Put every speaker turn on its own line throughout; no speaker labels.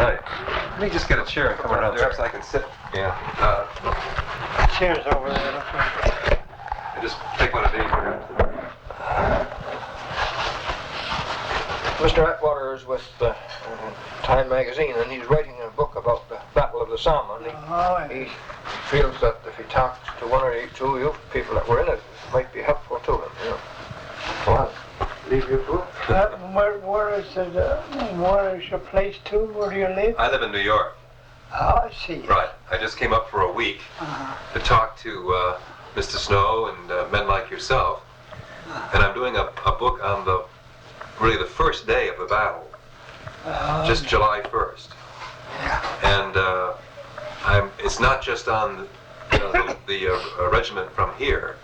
Hi. Let me just get a chair and come around. Perhaps I can sit. Yeah.
Chair's over there.
I just take one of these.
Mr. Atwater is with Time magazine, and he's writing a book about the Battle of the Somme, and he feels that if he talks to one or two of you people that were in it, it might be helpful to him, you know. Well, leave you to it.
Where is your place to? Where do you live?
I live in New York.
Oh, I see.
Right. I just came up for a week to talk to Mr. Snow and men like yourself, and I'm doing a book on the first day of the battle, just July 1st.
Yeah.
And it's not just on the regiment from here,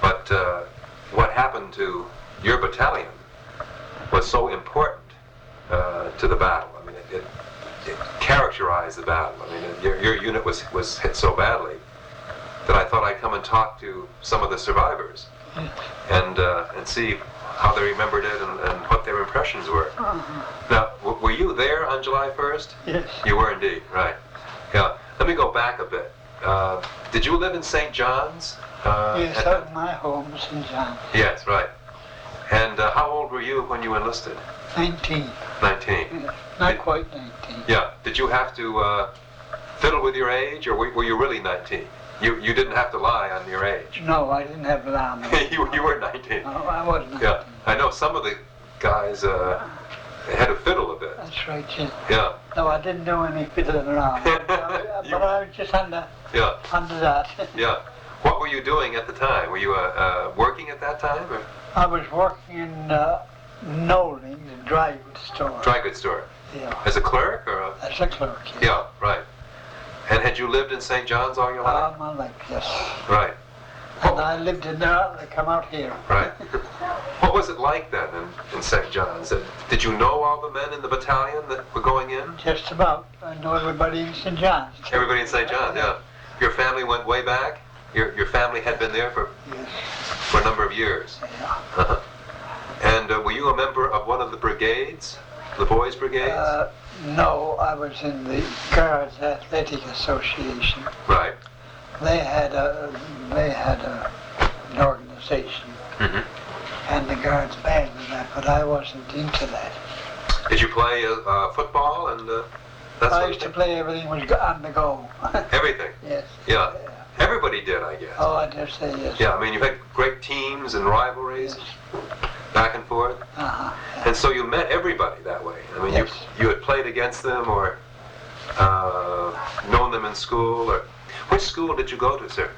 but what happened to your battalion was so important to the battle. I mean, it characterized the battle. I mean, your unit was hit so badly that I thought I'd come and talk to some of the survivors and see how they remembered it and what their impressions were. Now, were you there on July 1st?
Yes.
You were indeed, right. Yeah. Let me go back a bit. Did you live in St. John's?
Yes, my home is St. John's.
Yes, right. And how old were you when you enlisted?
19.
19.
Yes. Not quite 19.
Yeah. Did you have to fiddle with your age, or were you really 19? You didn't have to lie on your age.
No, I didn't have to lie on my age.
you were 19.
No, I was 19.
Yeah. I know some of the guys had to fiddle a bit.
That's right, yeah.
Yeah.
No, I didn't do any fiddling around. But I was just under that.
Yeah. What were you doing at the time? Were you working at that time? Or?
I was working in Nolan, the dry goods store.
Dry goods store.
Yeah.
As a clerk or?
As a clerk, yes.
Yeah, right. And had you lived in St. John's all your life?
All my life, yes.
Right.
And I lived in there, I come out here.
Right. What was it like then in St. John's? Did you know all the men in the battalion that were going in?
Just about. I know everybody in St. John's.
Everybody in St. John's, yeah. Your family went way back? Your family had been there for a number of years?
Yeah.
And were you a member of one of the brigades? The boys' brigades?
No, I was in the Guards Athletic Association.
Right.
They had an organization, and the Guards band and that, but I wasn't into that.
Did you play football and that sort
I
of
used to
thing?
play everything was on the go.
Everything?
Yes.
Yeah. Everybody did, I guess.
Oh, I dare say yes.
Yeah, I mean, you had great teams and rivalries, back and forth. And so you met everybody that way. I mean, you had played against them or known them in school. Or which school did you go to, sir?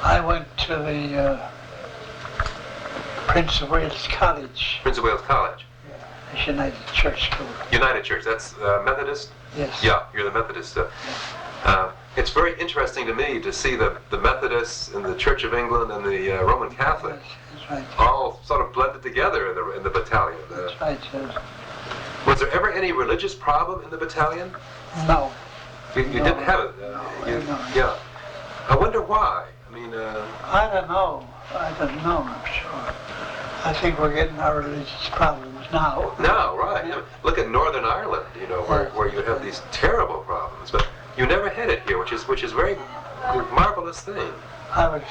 I went to the Prince of Wales College.
Prince of Wales College.
Yeah, it's United Church School.
United Church, that's Methodist?
Yes.
Yeah, you're the Methodist. It's very interesting to me to see the Methodists and the Church of England and the Roman Catholic
That's right.
all sort of blended together in the battalion.
That's right, yes.
Was there ever any religious problem in the battalion?
No.
You didn't have it?
No.
Yeah. I wonder why. I mean...
I don't know, I'm sure. I think we're getting our religious problems now.
No, right. I mean, look at Northern Ireland, you know, where you have these terrible problems, but you never had it here, which is very marvelous thing.
I was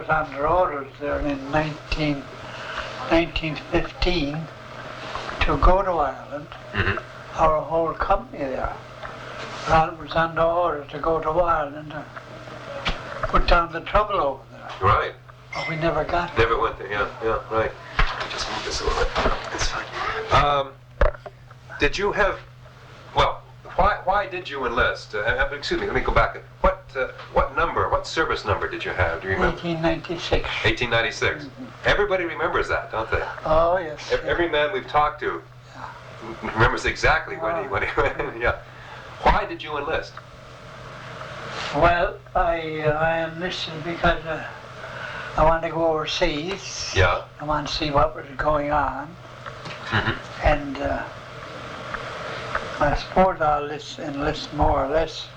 under orders there in 1915 to go to Ireland. Our whole company there was under order to go to Ireland and put down the trouble over there.
Right.
But we never got there.
Never went there, yeah, right. Just move this a little bit. It's fine. Did you have, well, why did you enlist? Excuse me, let me go back. What service number did you have? Do you remember?
1896.
1896. Everybody remembers that, don't they?
Oh, yes.
Every man we've talked to remembers exactly when he went. Yeah. Why did you enlist?
Well, I enlisted because I wanted to go overseas.
Yeah.
I wanted to see what was going on. And I suppose I'll enlist more or less,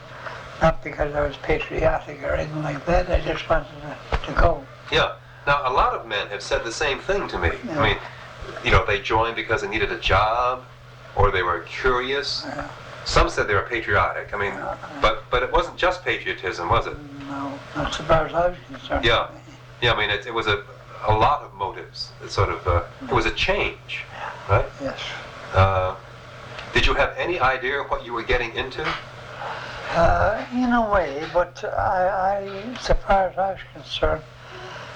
not because I was patriotic or anything like that. I just wanted to go.
Yeah. Now, a lot of men have said the same thing to me.
Yeah.
I mean, you know, they joined because they needed a job, or they were curious, some said they were patriotic. I mean, but it wasn't just patriotism, was it?
No, not so far as I was concerned.
Yeah. Yeah, I mean, it was a lot of motives. It sort of, it was a change, right?
Yes.
Did you have any idea what you were getting into?
In a way, but so far as I was concerned,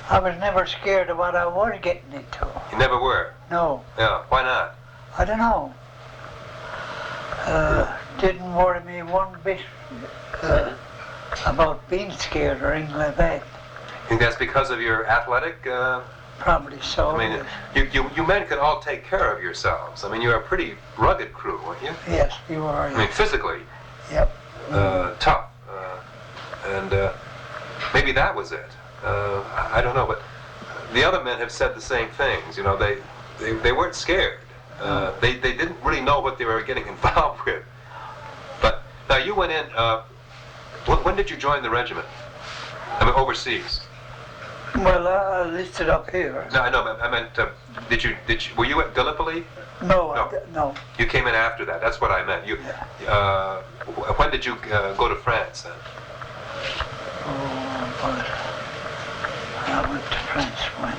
I was never scared of what I was getting into.
You never were?
No.
Yeah, why not?
I don't know. Didn't worry me one bit about being scared or anything like that.
You think that's because of your athletic?
Probably so.
I mean, you men could all take care of yourselves. I mean, you're a pretty rugged crew, weren't you?
Yes, you are.
I mean, physically
Yep.
tough. And maybe that was it. I don't know, but the other men have said the same things. You know, they weren't scared. They didn't really know what they were getting involved with. But now you went in. When did you join the regiment? I mean, overseas.
Well, I listed up here.
No, I know. I meant, were you at Gallipoli?
No, no.
You came in after that. That's what I meant. When did you go to France then?
Oh, but I went to France when?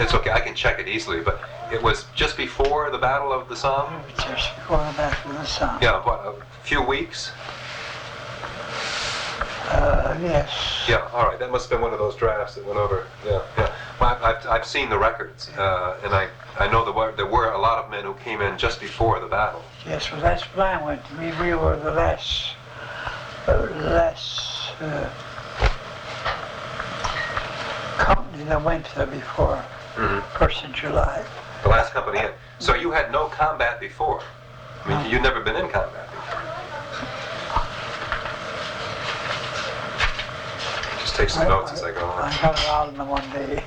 It's okay. I can check it easily, but it was just before the Battle of the Somme?
Just before the Battle of the Somme.
Yeah, what, a few weeks?
Yes.
Yeah, all right. That must have been one of those drafts that went over. Yeah, yeah. Well, I've seen the records, and I know there were a lot of men who came in just before the battle.
Yes, well, that's when I went. We were the last company that went there before 1st of July.
The last company in. So you had no combat before. I mean, you'd never been in combat before. Just take some notes as I go on.
I got it all in the one day.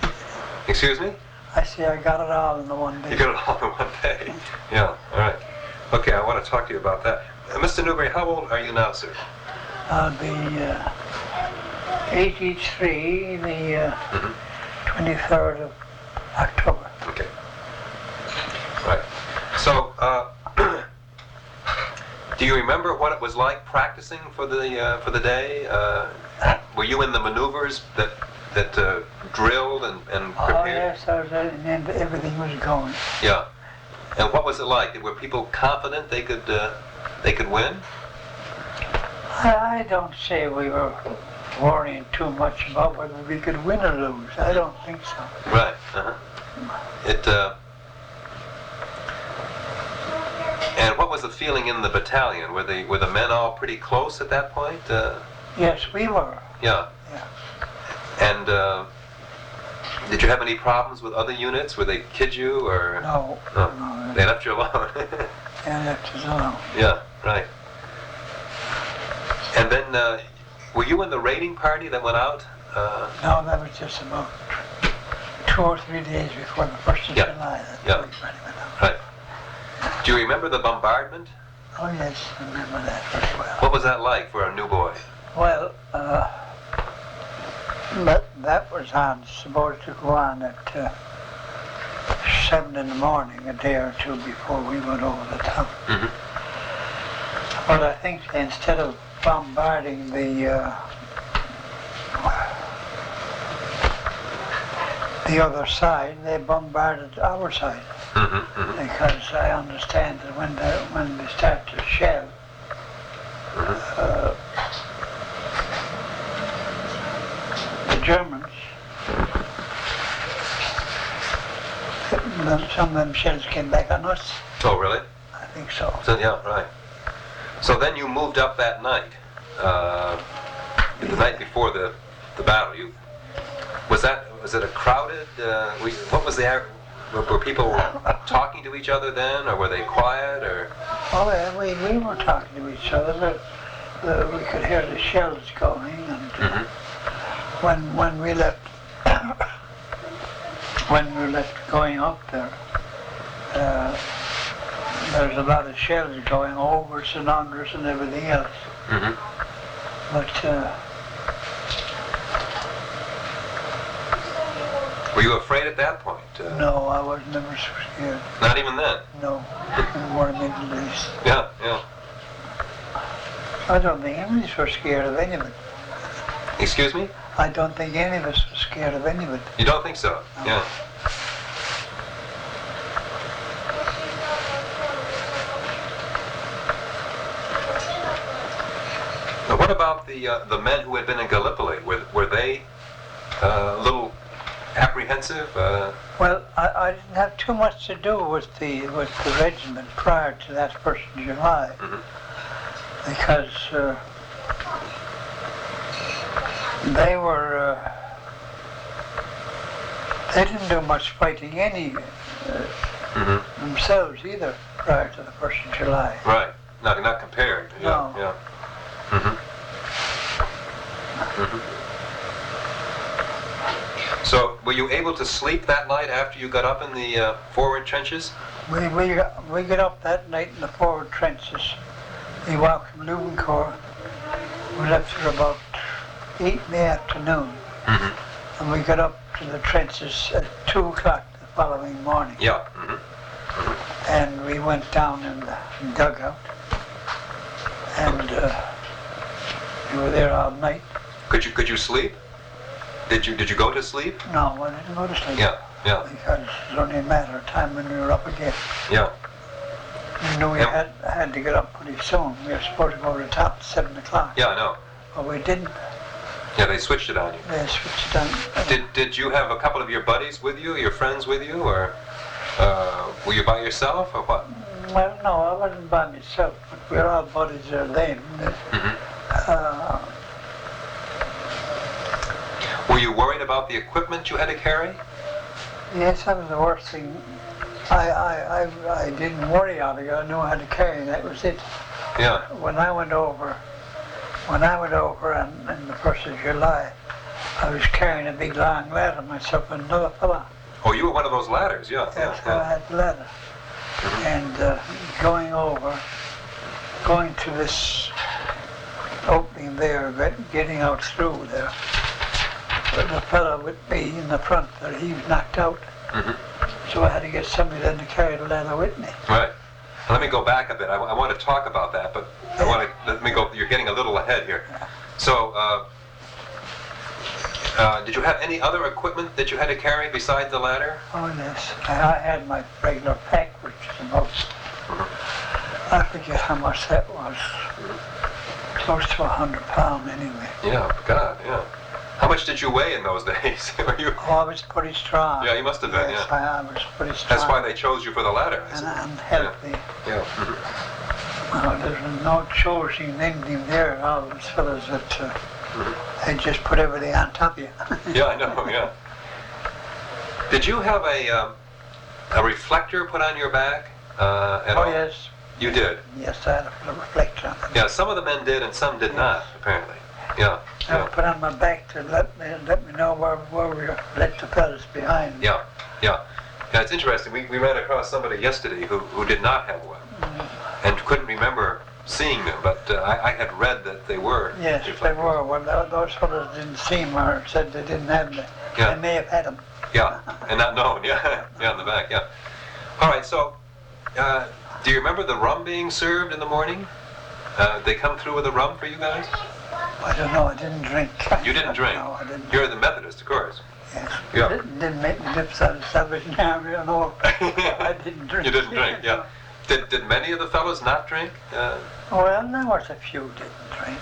Excuse me?
I say I got it all in the one day.
You got it all in one day. Yeah, all right. Okay, I want to talk to you about that. Mr. Newbury, how old are you now, sir?
I'll be 83, the 23rd of October.
Okay. Right. So, do you remember what it was like practicing for the day? Were you in the maneuvers that drilled and prepared?
Oh yes, I was, and everything was going.
Yeah. And what was it like? Were people confident they could win?
I don't say we were worrying too much about whether we could win or lose. I don't think so.
Right. Uh-huh. And what was the feeling in the battalion? Were the men all pretty close at that point?
Yes, we were.
Yeah.
Yeah.
And did you have any problems with other units? Were they kid you or?
No.
No.
No,
They left you alone.
they left us alone.
Yeah. Right. And then, were you in the raiding party that went out?
No, that was just about 2 or 3 days before the 1st of
Yeah.
July.
Yeah.
Everybody went out.
Right. Do you remember the bombardment?
Oh yes, I remember that very well.
What was that like for a new boy?
Well, that was supposed to go on at 7 in the morning, a day or two before we went over the top. But I think instead of bombarding the other side, they bombarded our side. Because I understand that when they start to shell, the Germans, some of them shells came back on us.
Oh, really?
I think so.
So, yeah, right. So then you moved up that night, the night before the battle. Was it a crowded? What was the? Were people talking to each other then, or were they quiet, or?
Oh yeah, we were talking to each other, but we could hear the shells going, and when we left going up there, there's a lot of shells going over us and under us and everything else. But
were you afraid at that point?
No, I was never so scared.
Not even then?
No, in war Middle East.
Yeah, yeah.
I don't think any of us were scared of any of it.
Excuse me?
I don't think any of us were scared of any of it.
You don't think so?
No.
Yeah. Now, what about the men who had been in Gallipoli? Were they a little apprehensive?
Well, I didn't have too much to do with the regiment prior to that 1st of July, because they didn't do much fighting themselves either prior to the 1st of July.
Right. Not compared. Yeah.
No.
Yeah. So, were you able to sleep that night after you got up in the forward trenches?
We got up that night in the forward trenches. We walked from Louvencourt. We left at about 8 in the afternoon. And we got up to the trenches at 2 o'clock the following morning.
Yeah.
And we went down in the dugout. And we were there all night.
Could you sleep? Did you go to sleep?
No, I didn't go to sleep.
Yeah. Yeah.
Because it was only a matter of time when we were up again.
Yeah.
We knew we
Yeah.
had to get up pretty soon. We were supposed to go to the top at 7 o'clock.
Yeah, I know.
But we didn't.
Yeah, they switched it on you.
They switched on.
Did you have a couple of your buddies with you, your friends with you, or were you by yourself, or what?
Well, no, I wasn't by myself, but we were all buddies there then.
Were you worried about the equipment you had to carry?
Yes, that was the worst thing. I didn't worry on it. I knew how to carry. That was it.
Yeah.
When I went over on the 1st of July, I was carrying a big long ladder myself and another fella.
Oh, you were one of those ladders, yeah.
That's how I had the ladder. And going to this opening there, getting out through there. But the fellow with me in the front there, he was knocked out. So I had to get somebody then to carry the ladder with me.
Right. Now, let me go back a bit. I want to talk about that, but let me go. You're getting a little ahead here. So, did you have any other equipment that you had to carry besides the ladder?
Oh yes, I had my regular pack, which is about, I forget how much that was. Close to 100 pounds anyway.
Yeah, God, yeah. How much did you weigh in those days? Were you?
Oh, I was pretty strong.
Yeah, you must have been,
yes,
yeah.
I was pretty strong.
That's why they chose you for the ladder, I suppose.
And healthy.
Yeah.
There's no choosing anything there. All those fellas that they just put everything on top of you.
Yeah, I know, yeah. Did you have a reflector put on your back at all?
Oh yes.
You did?
Yes, I had a reflector.
Yeah, some of the men did and some did not, apparently. Yeah.
I put on my back to let me know where we left the fellas behind.
Yeah, yeah. Yeah, it's interesting. We ran across somebody yesterday who did not have one and couldn't remember seeing them, but I had read that they were.
Yes, they were. Well, those fellas didn't see them or said they didn't have them.
Yeah.
They may have had them.
Yeah, and not known. Yeah, yeah, in the back. Yeah. All right. So, do you remember the rum being served in the morning? They come through with the rum for you guys?
I don't know. I didn't drink.
You didn't drink?
No, I didn't.
You're the Methodist, of course.
Yes.
Yeah.
Didn't make me lips out of Salvation Army, I know. I didn't drink.
You didn't drink, yeah. Did many of the fellows not drink?
Well, there was a few didn't drink.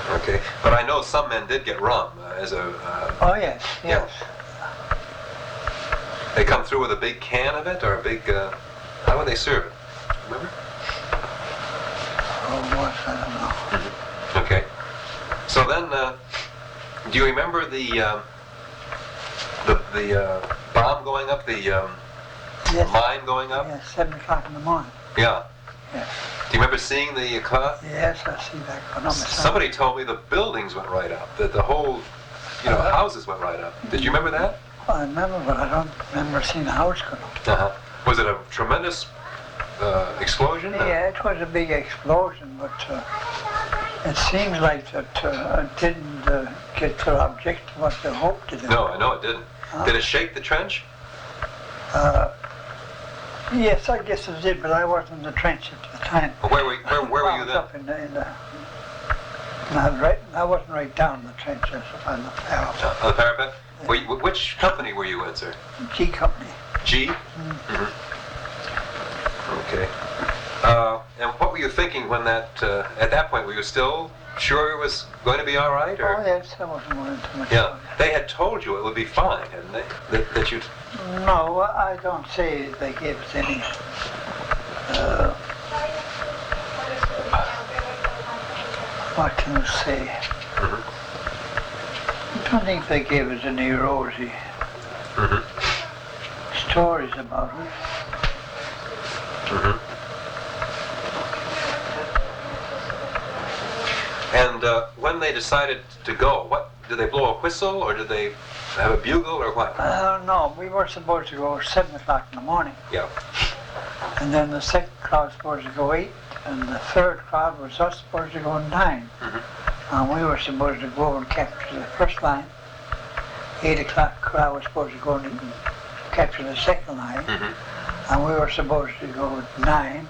Okay, but I know some men did get rum as a.
Oh yes, yes.
Yeah. They come through with a big can of it or a big. How would they serve it? Remember?
Oh, what? I don't know.
Okay. So then, do you remember the bomb going up, the
Yes.
mine going up?
Yes, 7 o'clock in the morning.
Yeah.
Yes.
Do you remember seeing the cloth?
Yes, I see that going on.
Somebody told me the buildings went right up, that the whole, houses went right up. Did you remember that?
I remember, but I don't remember seeing a house go up.
Uh-huh. Was it a tremendous explosion?
Yeah, it was a big explosion, but it seems like that it didn't get their object what they hoped to do.
No, I know it didn't. Did it shake the trench?
Yes, I guess it did, but I wasn't in the trench at the time.
Well, where were you then?
Up in the I wasn't right down in the trench. I was on the parapet.
On the parapet? Which company were you in, sir?
G Company.
G? Mm-hmm. Okay. And what were you thinking when at that point, were you still sure it was going to be all right? Or?
Oh, yes, I wasn't worried too much.
Yeah. They had told you it would be fine, hadn't they? That you'd...
No, I don't say they gave us any. What can I say?
Mm-hmm.
I don't think they gave us any rosy stories about it.
Mm-hmm. And when they decided to go, what did they blow a whistle, or did they have a bugle, or what?
No, we were supposed to go at 7 o'clock in the morning.
Yeah.
And then the second crowd was supposed to go 8, and the third crowd was us supposed to go 9. And we were supposed to go and capture the first line. 8 o'clock crowd was supposed to go and capture the second line. And we were supposed to go at 9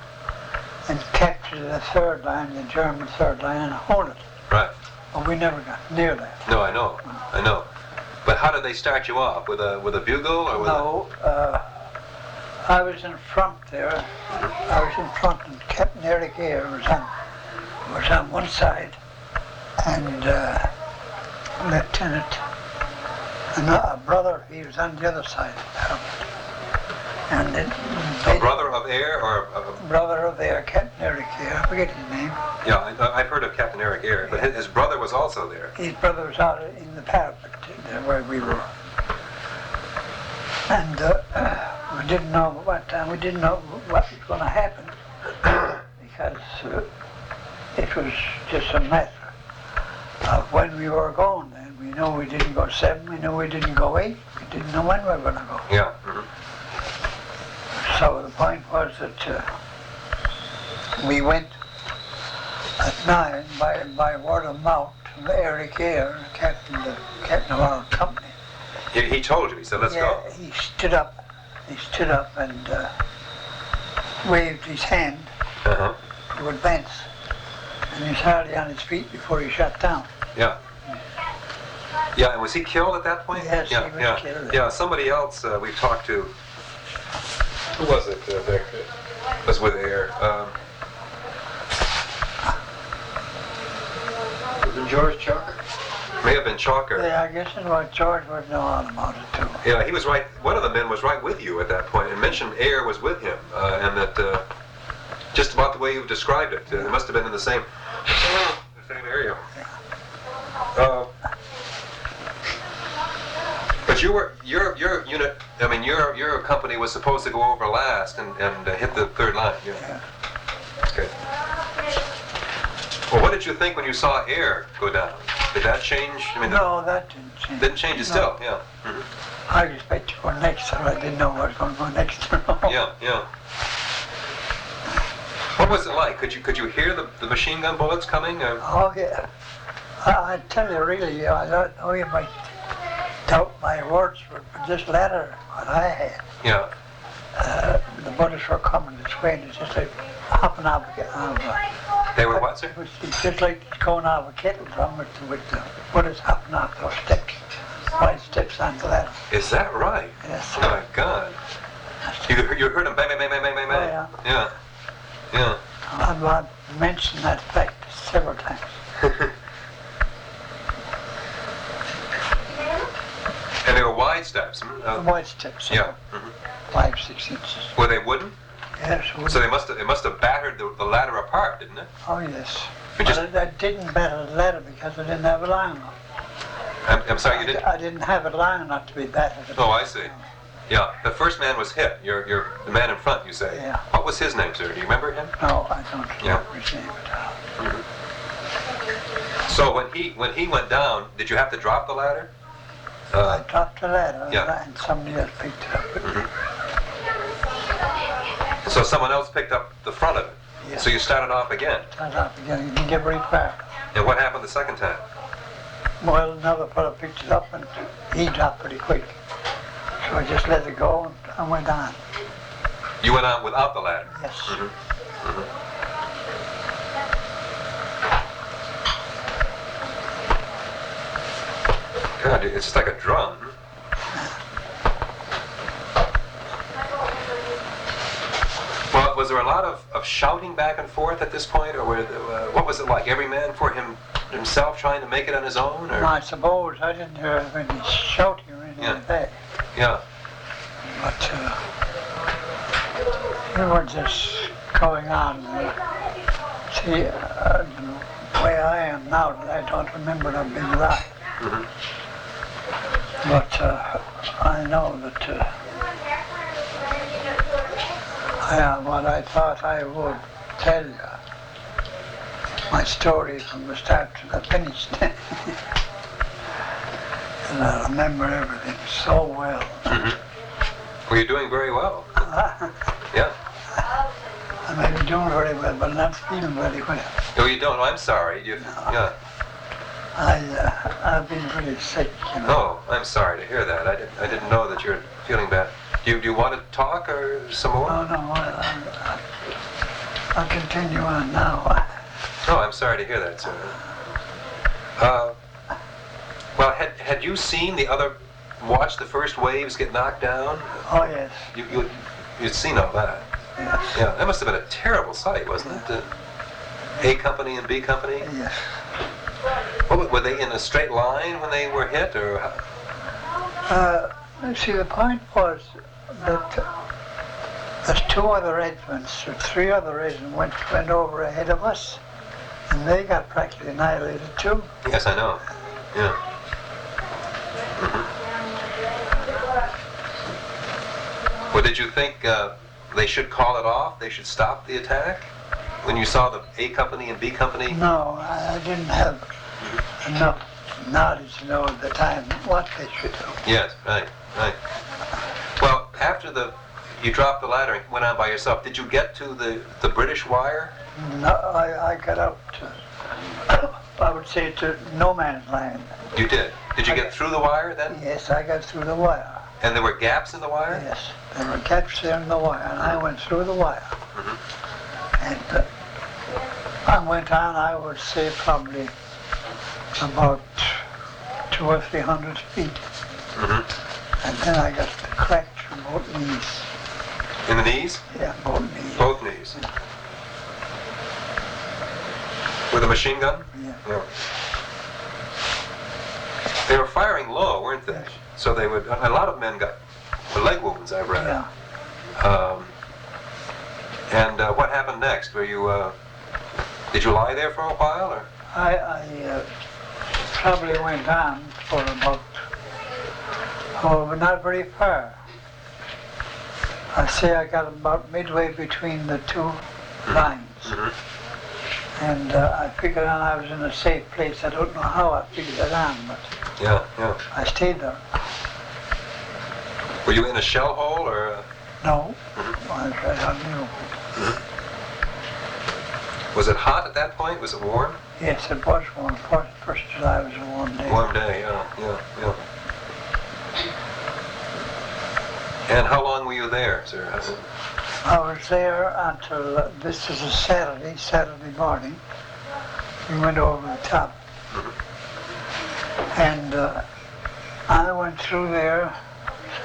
and capture the third line, the German third line, and hold it.
Right.
But we never got near that.
No, I know. I know. But how did they start you off? With a bugle, or with
No, I was in front there. I was in front, and Captain Eric Eyre was on one side, and Lieutenant, and a brother, he was on the other side. And then
a brother of Eyre, or
brother of Eyre, Captain Eric Eyre, I forget his name.
Yeah, I've heard of Captain Eric Eyre, but his brother was also there.
His brother was out in the parapet there where we were. And we didn't know at what time, we didn't know what was going to happen because it was just a matter of when we were going then. We know we didn't go 7, we know we didn't go 8, we didn't know when we were going to go.
Yeah.
So the point was that we went at 9 by word of mouth from Eric Eyre, captain of our company.
He told you, he said, let's go.
He stood up and waved his hand to advance. And he was hardly on his feet before he shot down.
Yeah. Yeah, and was he killed at that point?
Yes,
yeah,
he was killed.
Yeah, somebody else we talked to, who was it, Vic? Was with Eyre.
Was it George Chalker?
May have been Chalker.
Yeah, I guess it was George would know all about it too.
Yeah, he was right. One of the men was right with you at that point and mentioned Eyre was with him, and that just about the way you described it, it must have been in the same area. But your unit, I mean, your company was supposed to go over last and hit the third line. Yeah. Okay. Well, what did you think when you saw Eyre go down? Did that change? I mean,
No, that didn't change.
Didn't change it still, yeah.
I expect to go next, so I didn't know what was going to go next.
Yeah, yeah. What was it like? Could you hear the machine gun bullets coming?
Oh, yeah. I tell you, really, I don't know you might doubt my words, but this letter, what I had,
Yeah.
the bullets were coming this way, and it's just like hopping out of
They were what, sir?
It's just like going out of a kettle drum with the bullets hopping off those steps, wide steps on the ladder.
Is that right?
Yes.
Oh my God. You heard them bang, bang, bang, bang, bang, bang, bang.
Oh,
Yeah. Yeah.
I've mentioned that fact several times.
And they were wide steps.
Wide steps.
Yeah.
5, 6 inches.
Were they wooden?
Yes.
So it must have battered the ladder apart, didn't it?
Oh, yes.
You just-
But I didn't batter the ladder because I didn't have it long enough.
I'm sorry, you didn't?
I didn't have it long enough to be battered.
Oh, I see. Yeah, the first man was hit. You're the man in front, you say.
Yeah.
What was his name, sir? Do you remember him?
No, I don't
Yeah.
remember his name at all.
So when he went down, did you have to drop the ladder?
I dropped the ladder
Yeah.
and somebody else picked it up.
So someone else picked up the front of it.
Yeah.
So you started off again.
Turned out again, you can get very far.
And what happened the second time?
Well, another fellow picked it up and he dropped pretty quick. So I just let it go and went on.
You went on without the ladder?
Yes.
Mm-hmm. Mm-hmm. God, it's just like a drum. Well, was there a lot of shouting back and forth at this point, or what was it like? Every man for himself trying to make it on his own? Or?
I suppose I didn't hear any shouting or anything like that.
Yeah.
But we were just going on. See, the way I am now, I don't remember that big rock.
Mm-hmm.
But I know that what I thought I would tell you, my story from the start to the finish. And I remember everything so well.
Mm-hmm. Well, you're doing very well. Yeah.
I may be doing very well, but not feeling very well.
No, you don't. I'm sorry. Yeah.
I've been really sick, you know.
Oh, I'm sorry to hear that. I didn't know that you're feeling bad. Do you want to talk or some more?
Oh, no, I'll continue on now.
Oh, I'm sorry to hear that, sir. Well, had you seen watched the first waves get knocked down?
Oh, yes.
You'd seen all that?
Yes.
Yeah, that must have been a terrible sight, wasn't it? A Company and B Company?
Yes.
Well, were they in a straight line when they were hit, or?
See, the point was that there's two other regiments, or three other regiments went over ahead of us, and they got practically annihilated too.
Yes, I know. Yeah. Mm-hmm. Well, did you think they should call it off? They should stop the attack? When you saw the A Company and B Company?
No, I didn't have enough knowledge to know at the time what they should do.
Yes, right. Well, after you dropped the ladder and went on by yourself, did you get to the British wire?
No, I got up to, I would say, to no man's land.
You did. Did you get through the wire then?
Yes, I got through the wire.
And there were gaps in the wire?
Yes, there were gaps there in the wire, and I went through the wire.
Mm-hmm.
And I went on, I would say, probably about 200 or 300 feet.
Mm-hmm.
And then I got the cracks from both knees.
In the knees?
Yeah, both knees.
Both knees. With a machine gun?
Yeah.
They were firing low, weren't they?
Yes.
So they would. A lot of men got leg wounds, I've read.
Yeah.
And what happened next? Were you? Did you lie there for a while, or?
I probably went on for about, but not very far. I say I got about midway between the two lines.
Mm-hmm.
And I figured on I was in a safe place. I don't know how I figured it on, but
Yeah.
I stayed there.
Were you in a shell hole, or?
No,
Mm-hmm.
I was right on the open.
Mm-hmm. Was it hot at that point? Was it warm?
Yes, it was warm. First July was a warm day.
Warm day, yeah. And how long were you there, sir?
I was there until, this is a Saturday morning. We went over the top.
Mm-hmm.
And I went through there,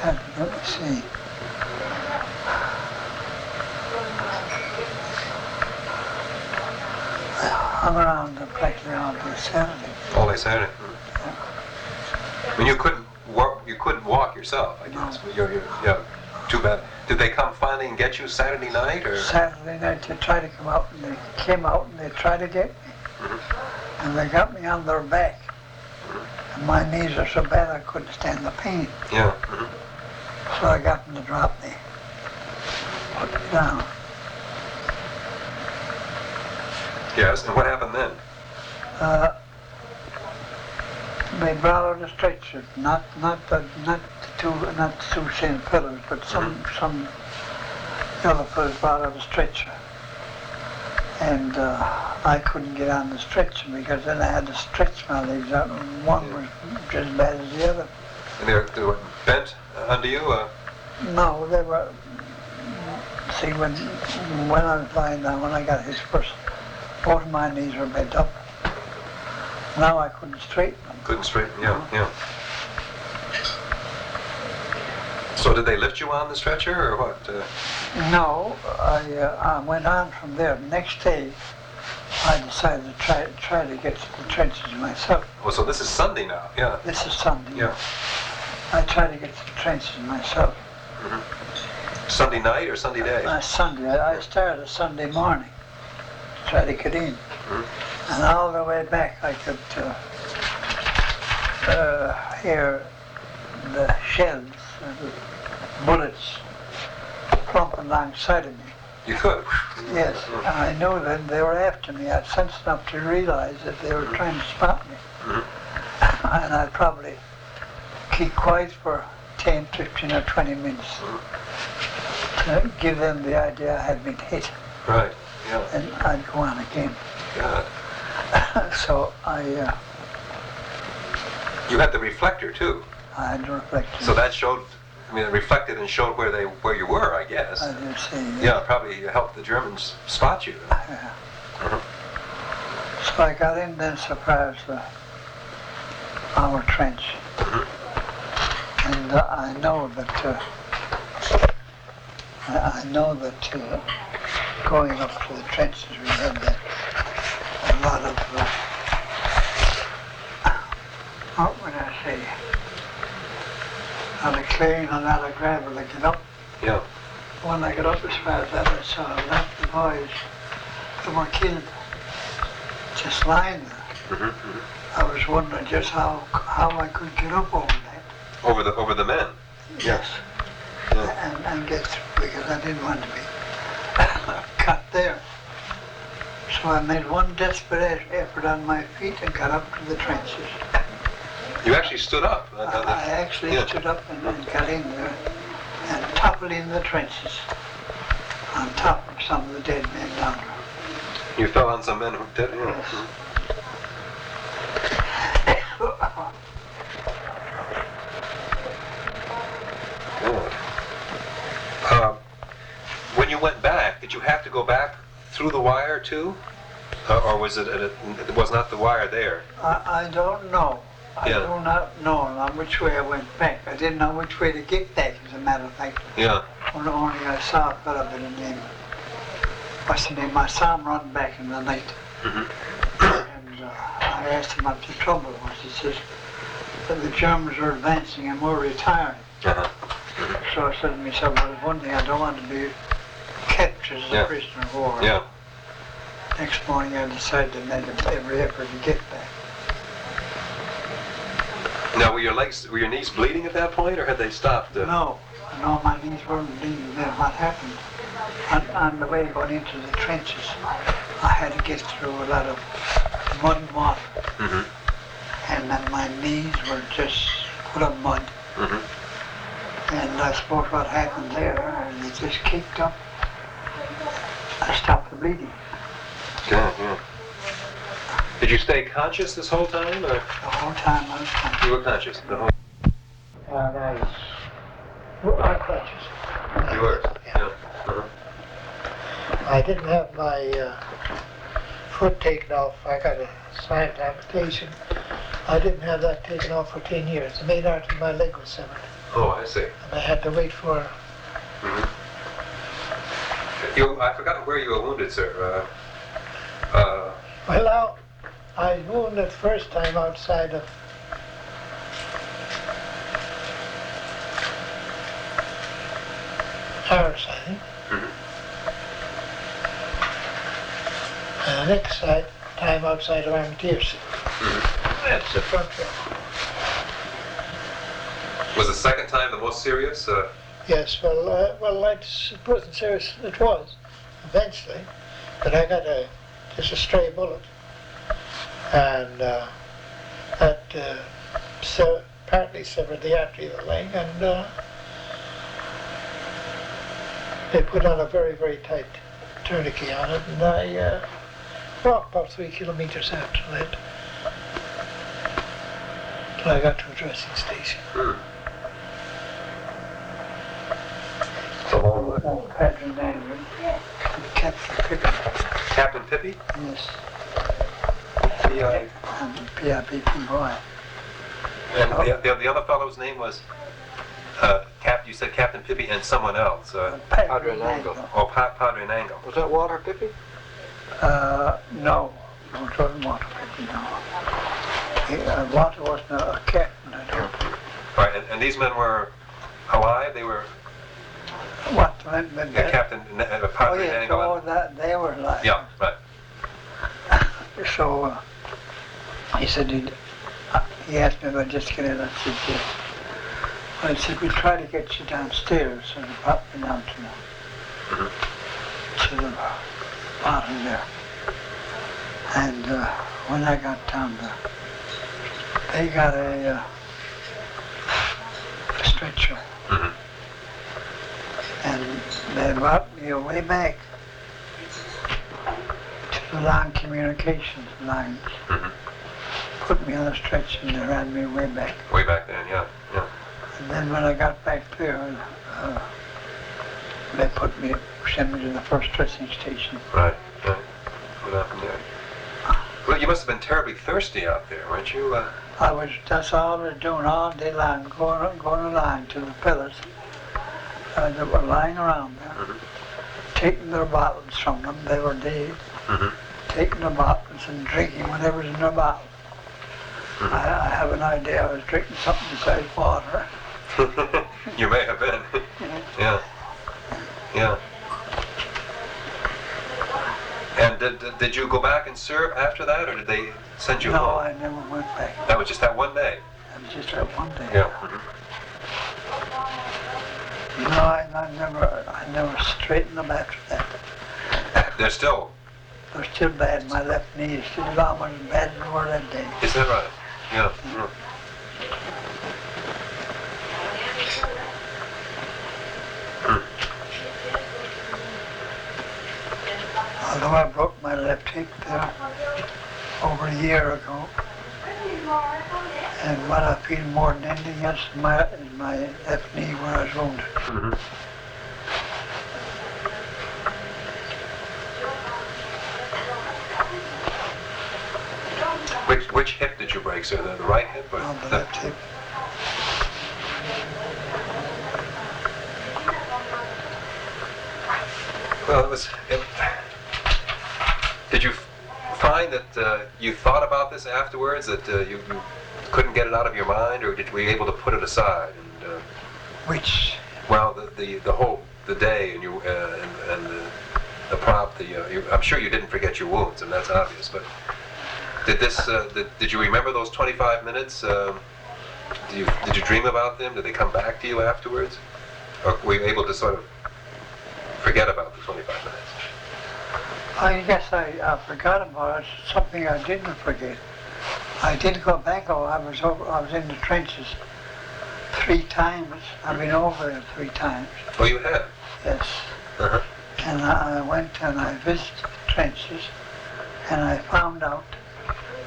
and let me see. I hung around practically all day Saturday.
All day Saturday. I mean, you couldn't walk yourself, I guess. Yeah, too bad. Did they come finally and get you Saturday night, or?
Saturday night they tried to come out, and they came out and they tried to get me.
Mm-hmm.
And they got me on their back. And my knees are so bad I couldn't stand the pain.
Yeah. Mm-hmm.
So I got them to drop me. Put me down.
Yes, and what happened then?
They brought out a stretcher, not the two same fellows, but some the other fellows brought out a stretcher. And I couldn't get on the stretcher because then I had to stretch my legs out, and one was just as bad as the other.
And they were bent under you?
No, they were. See, when I was lying down, when I got his first, both of my knees were bent up. Now I couldn't straighten them.
Couldn't straighten, yeah. So did they lift you on the stretcher, or what?
No, I went on from there. The next day, I decided to try to get to the trenches myself.
Well, so this is Sunday now, yeah.
This is Sunday.
Yeah.
I tried to get to the trenches myself.
Mm-hmm. Sunday night or Sunday day?
Sunday. I started Sunday morning to try to get in.
Mm-hmm.
And all the way back I could hear the shells, the bullets plumping alongside of me.
You could?
Yes,
Mm-hmm.
and I knew that they were after me. I had sense enough to realize that they were trying to spot me.
Mm-hmm.
And I'd probably keep quiet for 10, 15 or 20 minutes to give them the idea I had been hit.
Right, yeah.
And I'd go on again.
God.
So
You had the reflector too.
I had to reflect.
So that showed, it reflected and showed where you were, I guess.
I did see.
Yeah, probably helped the Germans spot you.
Yeah.
Mm-hmm.
So I got in then surprised our trench.
Mm-hmm.
And I know that going up to the trenches we had a lot of what would I say? A lot of clay and a lot of gravel to get up.
Yeah.
When I got up as far as that, I saw a lot of the boys that were killed just lying there.
Mm-hmm. Mm-hmm.
I was wondering just how I could get up over that.
Over the men?
Yes.
Yeah.
And get through because I didn't want to be cut there. So I made one desperate effort on my feet and got up to the trenches.
You actually stood up?
I actually stood up and got in there and toppled in the trenches on top of some of the dead men down there.
You fell on some men who did? Yeah.
Yes.
Good. When you went back, did you have to go back through the wire too? Or was it was not the wire there?
I don't know. I
Yeah.
do not know on which way I went back. I didn't know which way to get back, as a matter of fact.
Yeah.
Only I saw a fellow by the name, what's the name? I saw him run back in the night.
Mm-hmm.
And I asked him what the trouble was. He says that the Germans were advancing and were retiring.
Uh-huh.
So I said to myself, well, one thing, I don't want to be captured as a prisoner of war.
Yeah.
Next morning I decided to make every effort to get back.
Now, were your knees bleeding at that point, or had they stopped?
No, my knees weren't bleeding then. What happened? On the way going into the trenches, I had to get through a lot of mud and water.
Mm-hmm.
And then my knees were just full of mud.
Mm-hmm.
And I suppose what happened there, and it just kicked up. I stopped the bleeding.
Yeah. Did you stay conscious this whole time, or?
The whole time I was conscious.
You were conscious the whole.
And I'm conscious.
You were.
Yeah.
Uh-huh.
I didn't have my foot taken off. I got a slight amputation. I didn't have that taken off for 10 years. The main artery of my leg was severed.
Oh, I see.
And I had to wait for...
Mm-hmm. I forgot where you were wounded, sir.
Well, I was wounded first time outside of Paris, I think.
Mm-hmm.
And the next time outside of Armentières.
Mm-hmm.
That's the front row.
Was the second time the most serious?
Yes, it wasn't serious. It was, eventually. But I got just a stray bullet. And that partly severed the artery of the leg, and they put on a very, very tight tourniquet on it, and I walked about 3 kilometres after that till I got to a dressing station.
So long way.
Captain Andrew, Captain Pippin.
Captain Pippi?
Yes.
P.I.
And P.I.P. boy.
And the other fellow's name was, you said Captain Pippi and someone else.
Padre Nangle.
Oh, Padre Nangle.
Was that Walter Pippi?
No, it wasn't Walter Pippin, no. Walter wasn't a captain, I don't think.
Right, and these men were alive? They were...
What, men?
Captain
Oh,
Padre
yes,
Nangle.
oh, they were alive.
Yeah, right.
So, he said he asked me if I'd just get in. I said, yes. I said, we'll try to get you downstairs. So they brought me down to the bottom there. And when I got down there, they got a stretcher. And they brought me way back to the long communications lines. Put me on a stretcher and they ran me way back.
Way back then, yeah.
And then when I got back there, they sent me to the first dressing station.
Right. What happened there? Well, you must have been terribly thirsty out there, weren't you?
That's all I was doing all day long, going along to the fellas that were lying around there, taking their bottles from them. They were dead. Taking the bottles and drinking whatever's in their bottle. I have an idea I was drinking something besides water.
You may have been. Yeah. And did you go back and serve after that, or did they send you home?
No, I never went back.
That was just that one day?
That was just that one day.
Yeah.
No, I never straightened them after that.
They're still...
They're still bad. My left knee is still almost as bad as it were that day.
Is that right? Yeah.
Although I broke my left hip there over a year ago, and what I feel more than anything else is my left knee where I was wounded.
Which hip did you break, sir? The right hip or
On the left hip.
Well, did you find that you thought about this afterwards, that you couldn't get it out of your mind, or were you able to put it aside? And,
Which?
Well, the day and you and the prop. I'm sure you didn't forget your wounds, and that's obvious. But did you remember those 25 minutes? Did you dream about them? Did they come back to you afterwards, or were you able to sort of forget about the 25 minutes?
I guess I forgot about it. Something I didn't forget. I did go back. I was in the trenches 3 times. I've been over there 3 times.
Oh, you have?
Yes. And I went and I visited the trenches, and I found out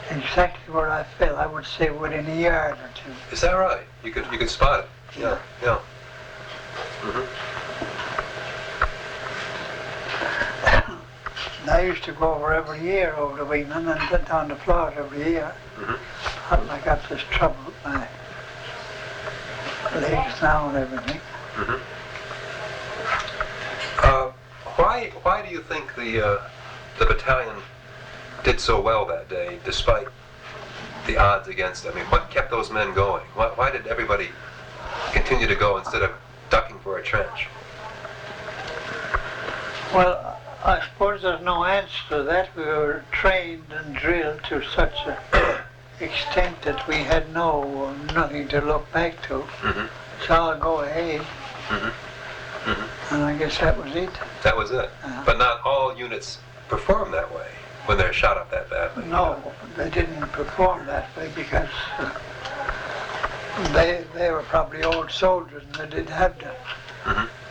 exactly where I fell. I would say within a yard or 2.
Is that right? You could spot it. Yeah.
And I used to go over every year over to England and get down to Florida every year. And I got this trouble with my legs now and everything.
Why do you think the battalion did so well that day, despite the odds against it? I mean, what kept those men going? Why did everybody continue to go instead of ducking for a trench?
Well, I suppose there's no answer to that. We were trained and drilled to such an extent that we had nothing to look back to. So I'll go ahead. And I guess that was it.
That was it. But not all units perform that way when they're shot up that badly.
No, they didn't perform that way because they were probably old soldiers and they didn't have to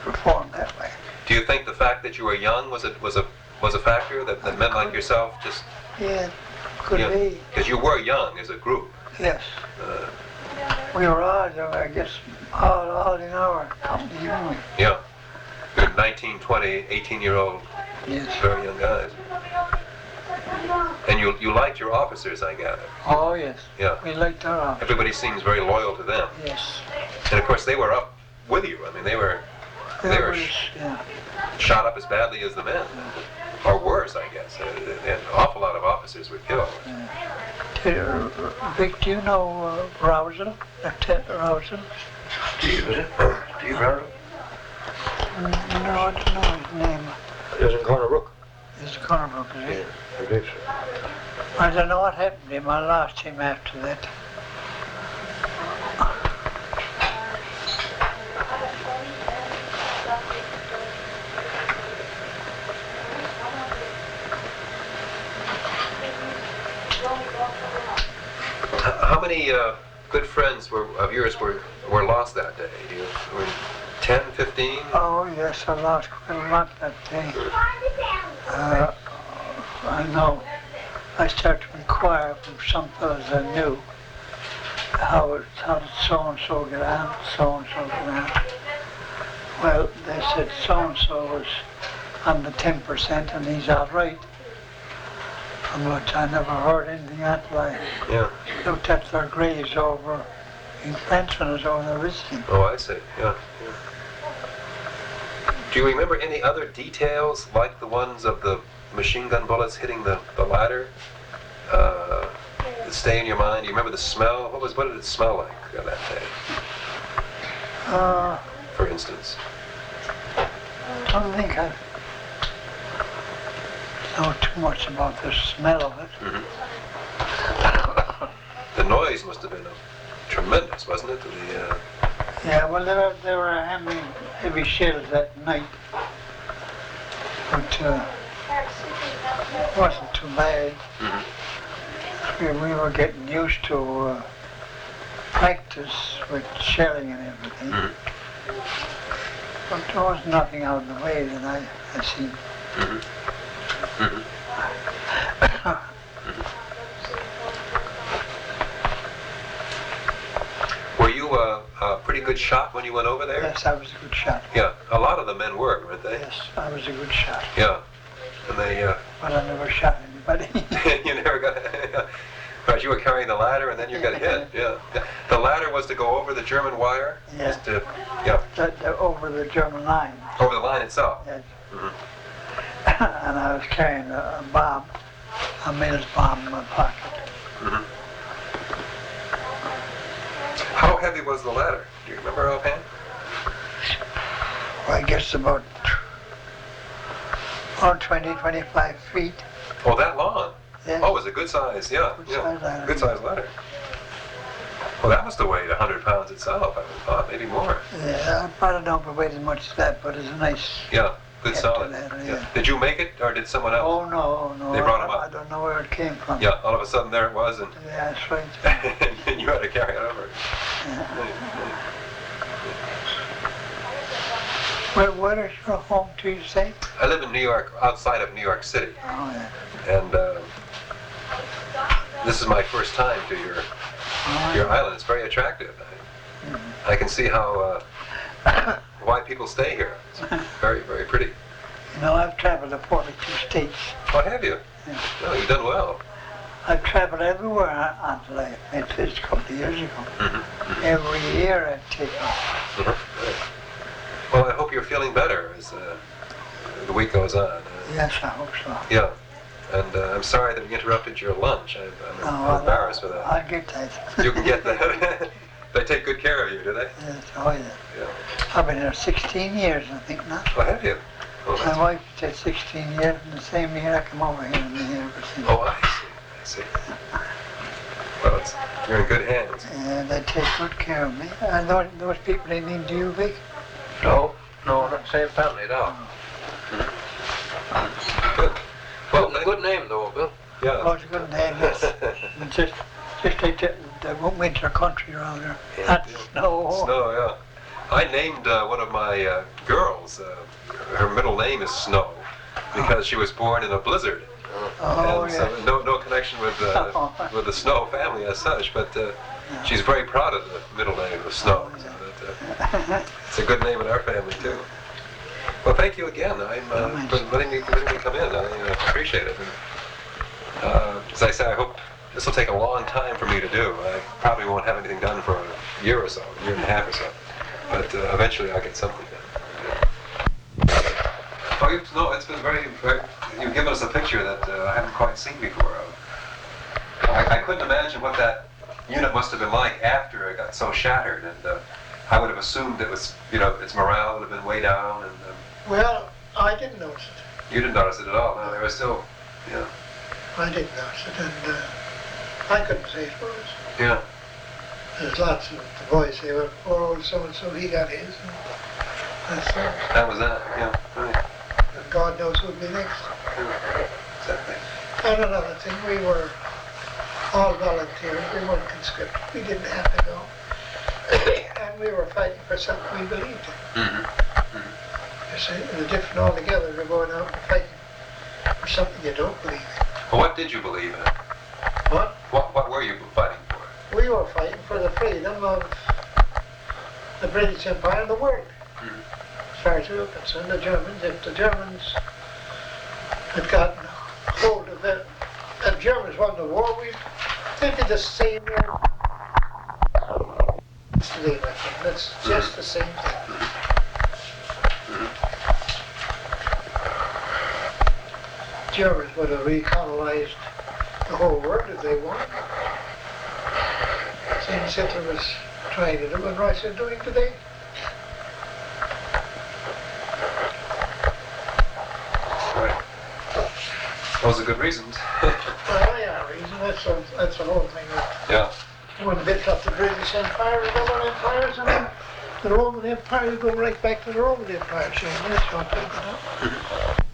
perform that way.
Do you think the fact that you were young was a was a factor that men like yourself just,
Yeah, could be.
because you were young as a group.
Yes. We were all, I guess, all in our company, weren't we?
Yeah. Good 19, 20, 18-year-old,
Yes.
very young guys. And you liked your officers, I gather.
Oh, yes.
Yeah.
We liked our office.
Everybody seems very loyal to them.
Yes.
And of course, they were up with you. I mean, they were
There was, yeah.
shot up as badly as the men, or worse, I guess. An awful lot of officers were killed.
Vic, do you know Rousel? Lieutenant Rousel?
Steve, is it? Steve Randall?
No, I don't know his name.
He was in Corner Brook.
He's a Cornerbrook, is he?
I believe so.
I don't know what happened to him. I lost him after that.
How many good friends of yours were lost that day? Were 10, 15?
Oh, yes, I lost quite a lot that day. I know. I started to inquire from some fellows I knew how did so-and-so get on, so-and-so get on. Well, they said so-and-so was on the 10% and he's all right. From which I never heard anything until I looked at their graves over in France when I was over there visiting.
Oh, I see. Yeah. Do you remember any other details like the ones of the machine gun bullets hitting the ladder that stay in your mind? Do you remember the smell? What did it smell like that day? For instance.
I don't think I know too much about the smell of it.
Mm-hmm. The noise must have been tremendous, wasn't it?
Yeah, well, they were having heavy shells that night, but it wasn't too bad.
Mm-hmm.
We were getting used to practice with shelling and everything,
Mm-hmm.
but there was nothing out of the way that I seen.
Mm-hmm. Mm-hmm. Were you a pretty good shot when you went over there?
Yes, I was a good shot.
Yeah, a lot of the men were, weren't they?
Yes, I was a good shot.
Yeah, and they.
But I never shot anybody.
You never got. Right, you were carrying the ladder, and then you got hit. Yeah, the ladder was to go over the German wire.
Yeah.
Just to,
Over the German line.
over the line itself.
Yes.
Mm-hmm.
And I was carrying a bomb, a Mills bomb in my pocket.
Mm-hmm. How heavy was the ladder? Do you remember offhand?
Well, I guess about 20, 25 feet.
Oh, that long?
Yes.
Oh, it was a good size, yeah.
Good size ladder.
Good size ladder. Well, that must have weighed 100 pounds itself, I would have thought, maybe more.
Yeah, I probably don't weigh as much as that, but it's a nice.
Yeah, good
Hefty
solid.
ladder, yeah.
Did you make it, or did someone else?
Oh, no.
They brought 'em up.
I don't know where it came from.
Yeah, all of a sudden there it was, and,
Yeah, that's right.
and you had to carry it over.
Where is your home, do you say?
I live in New York, outside of New York City,
Oh, yeah.
and this is my first time to your island. It's very attractive. I can see how why people stay here. It's very, very pretty.
You know, I've traveled to 42 states.
Oh, have you?
Yeah.
No, you've done well.
I've traveled everywhere until I made this a couple of years ago.
Mm-hmm.
Every year I'd take off.
Mm-hmm. Well, I hope you're feeling better as the week goes on.
Yes, I hope so.
Yeah, and I'm sorry that we interrupted your lunch. I'm embarrassed for that.
I'll get that.
You can get that. They take good care of you, do they?
Yes, oh yeah.
Yeah.
I've been here 16 years, I think now.
Oh, have you? Oh,
My wife said 16 years, and the same year I come over here and been here ever since.
oh, I see. Well, you're in good hands.
And they take good care of me. And those people, they mean to you, Vic?
No, not the same family at all.
Good. Well,
Good name though, Bill.
Yeah.
Oh, it's a good name, yes. And just like the winter country around there.
Yeah.
Not snow.
Snow, yeah. I named one of my girls. Her middle name is Snow, because she was born in a blizzard.
Oh,
And
yes.
so no connection with the Snow family as such, but she's very proud of the middle name of Snow. So that, it's a good name in our family too. Well, thank you again. For letting me come in. I appreciate it. And, as I say, I hope this will take a long time for me to do. I probably won't have anything done for a year or so, a year and a half or so. But eventually I'll get something done. Oh, no, it's been very, you've given us a picture that I haven't quite seen before. I couldn't imagine what that unit must have been like after it got so shattered, and I would have assumed it was, its morale would have been way down. And
Well, I didn't notice it.
you didn't notice it at all. No, they were still,
I didn't notice it, and I couldn't say it was.
yeah.
There's lots of the boys say, well, poor old so-and-so, he got his. And that's it.
That was that. Yeah, right.
And God knows who'll be next.
Yeah, exactly.
And another thing, we were all volunteers. We weren't conscripted. We didn't have to go. And we were fighting for something we believed in. You see, it's different altogether. We're going out and fighting for something you don't believe in.
Well, what did you believe in?
What?
What were you fighting for?
We were fighting for the freedom of the British Empire and the world. As far as we were concerned, the Germans, if the Germans had gotten hold of it, if Germans won the war, they'd be the same today, my friend. That's just the same thing. Germans would have recolonized the whole world if they wanted. Same as Hitler was trying to do and Russia doing today.
Right. Those are good reasons.
Well, yeah, reason. That's the whole thing.
Yeah.
When they built up the British Empire, the Roman Empires, and then the Roman Empire, you go right back to the Roman Empire. So that's what they got up.